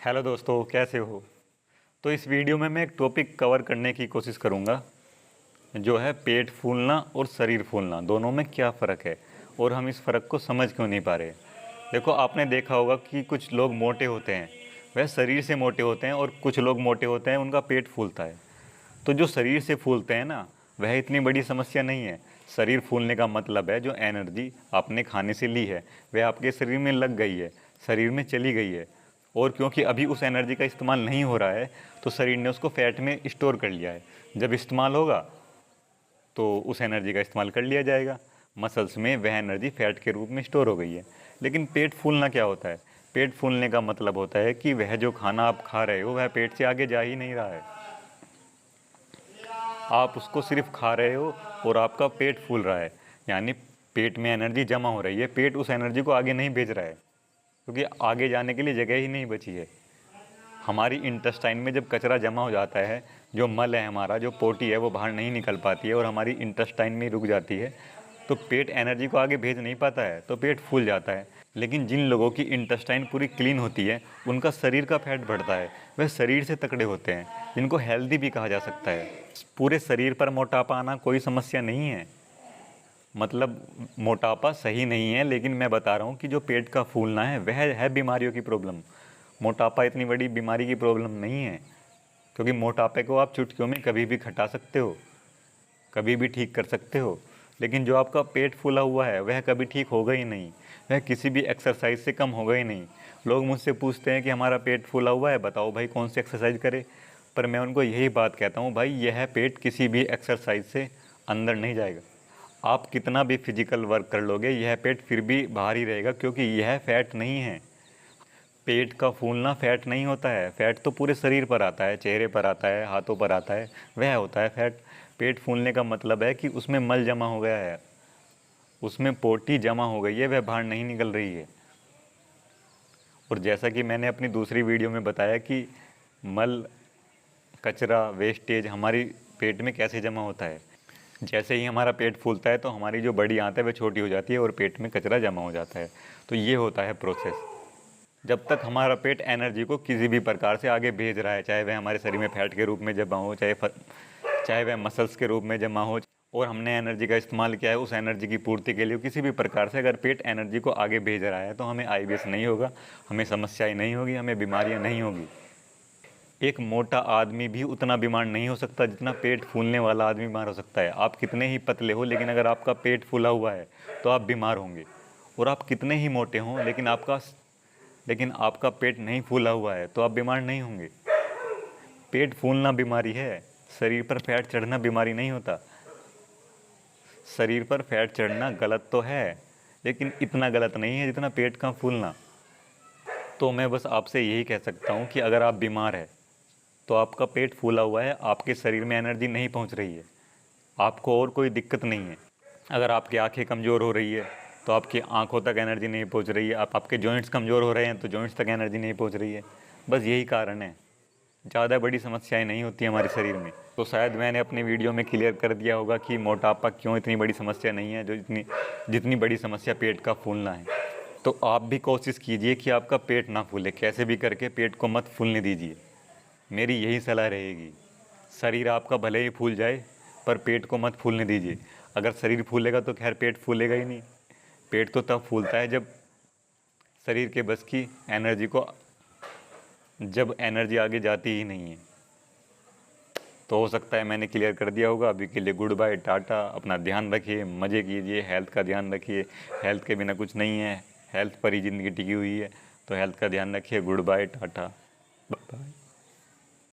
Hello दोस्तों, कैसे हो। तो इस वीडियो में मैं एक टॉपिक कवर करने की कोशिश करूँगा, जो है पेट फूलना और शरीर फूलना, दोनों में क्या फ़र्क है और हम इस फ़र्क को समझ क्यों नहीं पा रहे। देखो, आपने देखा होगा कि कुछ लोग मोटे होते हैं, वह शरीर से मोटे होते हैं, और कुछ लोग मोटे होते हैं, उनका पेट फूलता है। तो जो शरीर से फूलते हैं ना, वह इतनी बड़ी समस्या नहीं है। शरीर फूलने का मतलब है जो एनर्जी आपने खाने से ली है वह आपके शरीर में लग गई है, शरीर में चली गई है, और क्योंकि अभी उस एनर्जी का इस्तेमाल नहीं हो रहा है तो शरीर ने उसको फैट में स्टोर कर लिया है। जब इस्तेमाल होगा तो उस एनर्जी का इस्तेमाल कर लिया जाएगा, मसल्स में वह एनर्जी फैट के रूप में स्टोर हो गई है। लेकिन पेट फूलना क्या होता है? पेट फूलने का मतलब होता है कि वह जो खाना आप खा रहे हो वह पेट से आगे जा ही नहीं रहा है, आप उसको सिर्फ खा रहे हो और आपका पेट फूल रहा है, यानी पेट में एनर्जी जमा हो रही है। पेट उस एनर्जी को आगे नहीं भेज रहा है क्योंकि आगे जाने के लिए जगह ही नहीं बची है। हमारी इंटेस्टाइन में जब कचरा जमा हो जाता है, जो मल है हमारा, जो पोटी है, वो बाहर नहीं निकल पाती है और हमारी इंटेस्टाइन में रुक जाती है, तो पेट एनर्जी को आगे भेज नहीं पाता है, तो पेट फूल जाता है। लेकिन जिन लोगों की इंटेस्टाइन पूरी क्लीन होती है, उनका शरीर का फैट बढ़ता है, वह शरीर से तकड़े होते हैं, जिनको हेल्दी भी कहा जा सकता है। पूरे शरीर पर मोटापा आना कोई समस्या नहीं है, मतलब मोटापा सही नहीं है, लेकिन मैं बता रहा हूँ कि जो पेट का फूलना है वह है बीमारियों की प्रॉब्लम। मोटापा इतनी बड़ी बीमारी की प्रॉब्लम नहीं है, क्योंकि मोटापे को आप चुटकियों में कभी भी घटा सकते हो, कभी भी ठीक कर सकते हो। लेकिन जो आपका पेट फूला हुआ है वह कभी ठीक होगा ही नहीं, वह किसी भी एक्सरसाइज से कम होगा ही नहीं। लोग मुझसे पूछते हैं कि हमारा पेट फूला हुआ है, बताओ भाई कौन सी एक्सरसाइज करे। पर मैं उनको यही बात कहता हूँ, भाई यह पेट किसी भी एक्सरसाइज से अंदर नहीं जाएगा। आप कितना भी फिजिकल वर्क कर लोगे, यह पेट फिर भी बाहर ही रहेगा, क्योंकि यह फैट नहीं है। पेट का फूलना फैट नहीं होता है। फैट तो पूरे शरीर पर आता है, चेहरे पर आता है, हाथों पर आता है, वह होता है फैट। पेट फूलने का मतलब है कि उसमें मल जमा हो गया है, उसमें पोटी जमा हो गई है, वह बाहर नहीं निकल रही है। और जैसा कि मैंने अपनी दूसरी वीडियो में बताया कि मल, कचरा, वेस्टेज हमारी पेट में कैसे जमा होता है। जैसे ही हमारा पेट फूलता है तो हमारी जो बड़ी आंत है वह छोटी हो जाती है और पेट में कचरा जमा हो जाता है। तो ये होता है प्रोसेस। जब तक हमारा पेट एनर्जी को किसी भी प्रकार से आगे भेज रहा है, चाहे वह हमारे शरीर में फैट के रूप में जमा हो, चाहे वह मसल्स के रूप में जमा हो, और हमने एनर्जी का इस्तेमाल किया है उस एनर्जी की पूर्ति के लिए, किसी भी प्रकार से अगर पेट एनर्जी को आगे भेज रहा है तो हमें आईबीएस नहीं होगा, हमें समस्याएं नहीं होगी, हमें बीमारियां नहीं होगी। एक मोटा आदमी भी उतना बीमार नहीं हो सकता जितना पेट फूलने वाला आदमी बीमार हो सकता है। आप कितने ही पतले हो, लेकिन अगर आपका पेट फूला हुआ है तो आप बीमार होंगे। और आप कितने ही मोटे हों, लेकिन आपका पेट नहीं फूला हुआ है तो आप बीमार नहीं होंगे। पेट फूलना बीमारी है, शरीर पर फैट चढ़ना बीमारी नहीं होता। शरीर पर फैट चढ़ना गलत तो है, लेकिन इतना गलत नहीं है जितना पेट का फूलना। तो मैं बस आपसे यही कह सकता हूँ कि अगर आप बीमार है तो आपका पेट फूला हुआ है, आपके शरीर में एनर्जी नहीं पहुँच रही है, आपको और कोई दिक्कत नहीं है। अगर आपकी आंखें कमज़ोर हो रही है तो आपकी आंखों तक एनर्जी नहीं पहुंच रही है, आपके जॉइंट्स कमज़ोर हो रहे हैं तो जॉइंट्स तक एनर्जी नहीं पहुंच रही है। बस यही कारण है, ज़्यादा बड़ी समस्याएं नहीं होती हमारे शरीर में। तो शायद मैंने अपनी वीडियो में क्लियर कर दिया होगा कि मोटापा क्यों इतनी बड़ी समस्या नहीं है, जो जितनी बड़ी समस्या पेट का फूलना है। तो आप भी कोशिश कीजिए कि आपका पेट ना फूले, कैसे भी करके पेट को मत फूलने दीजिए, मेरी यही सलाह रहेगी। शरीर आपका भले ही फूल जाए पर पेट को मत फूलने दीजिए। अगर शरीर फूलेगा तो खैर पेट फूलेगा ही नहीं। पेट तो तब फूलता है शरीर के बस की एनर्जी को जब एनर्जी आगे जाती ही नहीं है। तो हो सकता है मैंने क्लियर कर दिया होगा। अभी के लिए गुड बाय, टाटा। अपना ध्यान रखिए, मज़े कीजिए, हेल्थ का ध्यान रखिए। हेल्थ के बिना कुछ नहीं है, हेल्थ पर ही ज़िंदगी टिकी हुई है, तो हेल्थ का ध्यान रखिए। Goodbye, tata, bye bye.